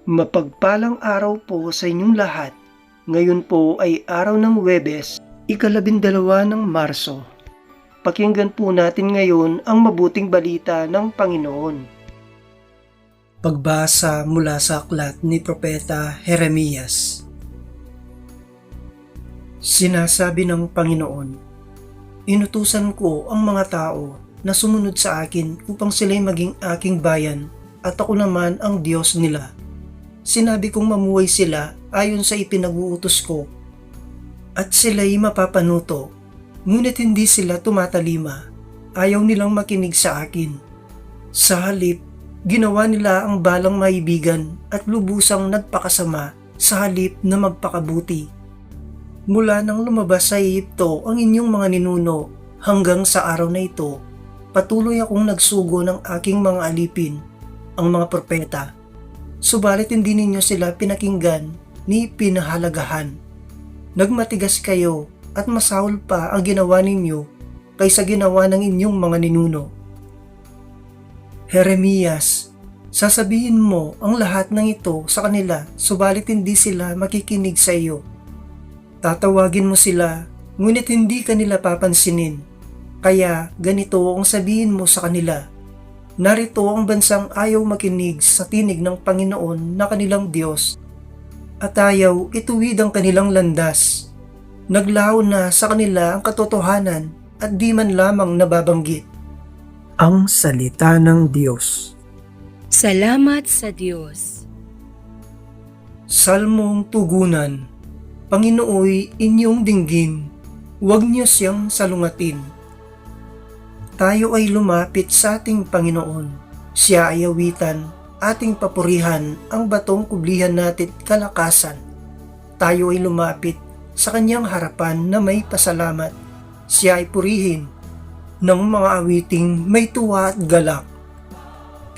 Mapagpalang araw po sa inyong lahat. Ngayon po ay araw ng Huwebes, ika-12 ng Marso. Pakinggan po natin ngayon ang mabuting balita ng Panginoon. Pagbasa mula sa aklat ni Propeta Jeremias. Sinasabi ng Panginoon, inutusan ko ang mga tao na sumunod sa akin upang sila'y maging aking bayan at ako naman ang Diyos nila. Sinabi kong mamuhay sila ayon sa ipinag-uutos ko at sila'y mapapanuto, ngunit hindi sila tumatalima, ayaw nilang makinig sa akin. Sa halip, ginawa nila ang balang maibigan at lubusang nagpakasama sa halip na magpakabuti. Mula nang lumabas sa Ehipto ang inyong mga ninuno hanggang sa araw na ito, patuloy akong nagsugo ng aking mga alipin, ang mga propeta. Subalit hindi ninyo sila pinakinggan ni pinahalagahan. Nagmatigas kayo at masahol pa ang ginawa ninyo kaysa ginawa ng inyong mga ninuno. Jeremias, sasabihin mo ang lahat ng ito sa kanila subalit hindi sila makikinig sa iyo. Tatawagin mo sila ngunit hindi kanila papansinin. Kaya ganito ang sabihin mo sa kanila. Narito ang bansang ayaw makinig sa tinig ng Panginoon na kanilang Diyos at ayaw ituwid ang kanilang landas. Naglaho na sa kanila ang katotohanan at di man lamang nababanggit. Ang salita ng Diyos. Salamat sa Diyos. Salmong tugunan. Panginooy inyong dinggin, huwag niyo siyang salungatin. Tayo ay lumapit sa ating Panginoon. Siya ay awitan, ating papurihan, ang batong kublihan natin kalakasan. Tayo ay lumapit sa kanyang harapan na may pasalamat. Siya ay purihin ng mga awiting may tuwa at galak.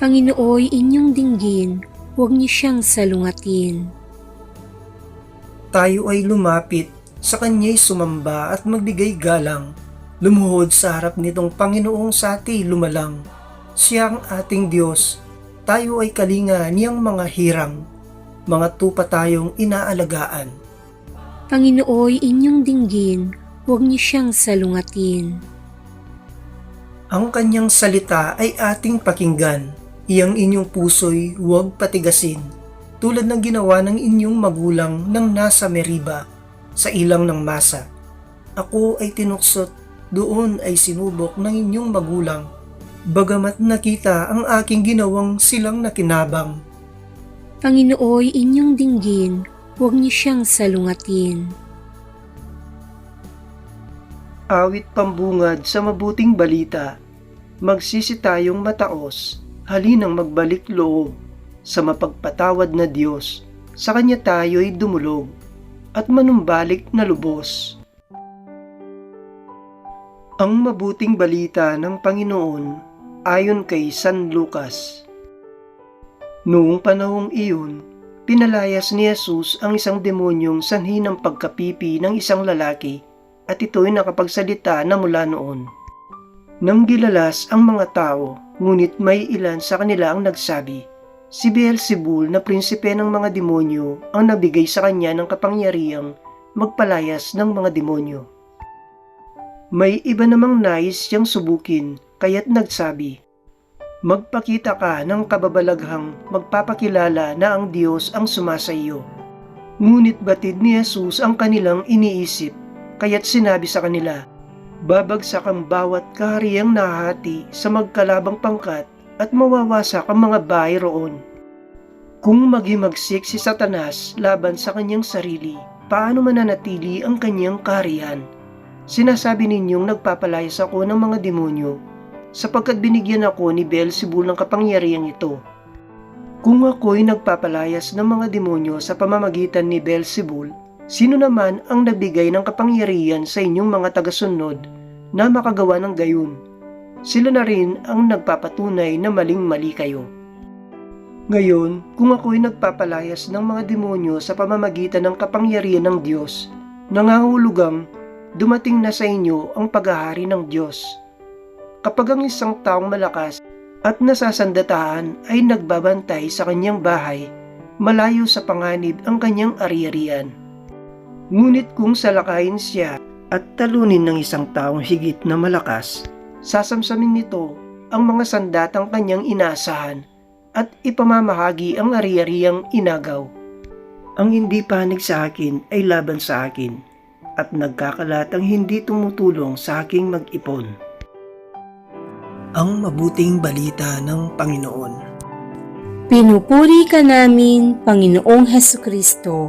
Panginooy inyong dinggin, huwag niyo siyang salungatin. Tayo ay lumapit sa kanya'y sumamba at magbigay galang. Lumuhod sa harap nitong Panginoong sati lumalang. Siya ang ating Diyos. Tayo ay kalinga niyang mga hirang. Mga tupa tayong inaalagaan. Panginooy inyong dinggin, huwag niyo siyang salungatin. Ang kanyang salita ay ating pakinggan. Iyang inyong puso'y huwag patigasin. Tulad ng ginawa ng inyong magulang nang nasa Meriba, sa ilang ng Masa. Ako ay tinuksot, doon ay sinubok ng inyong magulang, bagamat nakita ang aking ginawang silang nakinabang. Panginooy inyong dinggin, huwag niyo siyang salungatin. Awit pambungad sa mabuting balita. Magsisi tayong mataos, halinang magbalik loob sa mapagpatawad na Diyos. Sa Kanya tayo'y dumulog at manumbalik na lubos. Ang mabuting balita ng Panginoon ayon kay San Lucas. Noong panahong iyon, pinalayas ni Jesus ang isang demonyong sanhi ng pagkapipi ng isang lalaki at ito'y nakapagsalita na mula noon. Nang gilalas ang mga tao, ngunit may ilan sa kanila ang nagsabi, si Beelzebul na prinsipe ng mga demonyo ang nabigay sa kanya ng kapangyarihang magpalayas ng mga demonyo. May iba namang nais siyang subukin, kaya't nagsabi, magpakita ka ng kababalaghang magpapakilala na ang Diyos ang sumasa iyo. Ngunit batid ni Jesus ang kanilang iniisip, kaya't sinabi sa kanila, babagsak ang bawat kahariang nahati sa magkalabang pangkat at mawawasak ang mga bahay roon. Kung maghimagsik si Satanas laban sa kanyang sarili, paano mananatili ang kanyang kaharian? Sinasabi ninyong nagpapalayas ako ng mga demonyo, sapagkat binigyan ako ni Beelzebul ng kapangyarihang ito. Kung ako'y nagpapalayas ng mga demonyo sa pamamagitan ni Beelzebul, sino naman ang nabigay ng kapangyarihan sa inyong mga tagasunod na makagawa ng gayon? Sila na rin ang nagpapatunay na maling-mali kayo. Ngayon, kung ako'y nagpapalayas ng mga demonyo sa pamamagitan ng kapangyarihan ng Diyos, nangahulugang dumating na sa inyo ang paghahari ng Diyos. Kapag ang isang taong malakas at nasasandatahan ay nagbabantay sa kanyang bahay, malayo sa panganib ang kanyang ari-arian. Ngunit kung salakayin siya at talunin ng isang taong higit na malakas, sasamsamin nito ang mga sandatang kanyang inaasahan at ipamamahagi ang ari-ariang inagaw. Ang hindi panig sa akin ay laban sa akin, at nagkakalat ang hindi tumutulong sa aking mag-ipon. Ang mabuting balita ng Panginoon. Pinupuri ka namin, Panginoong Hesukristo.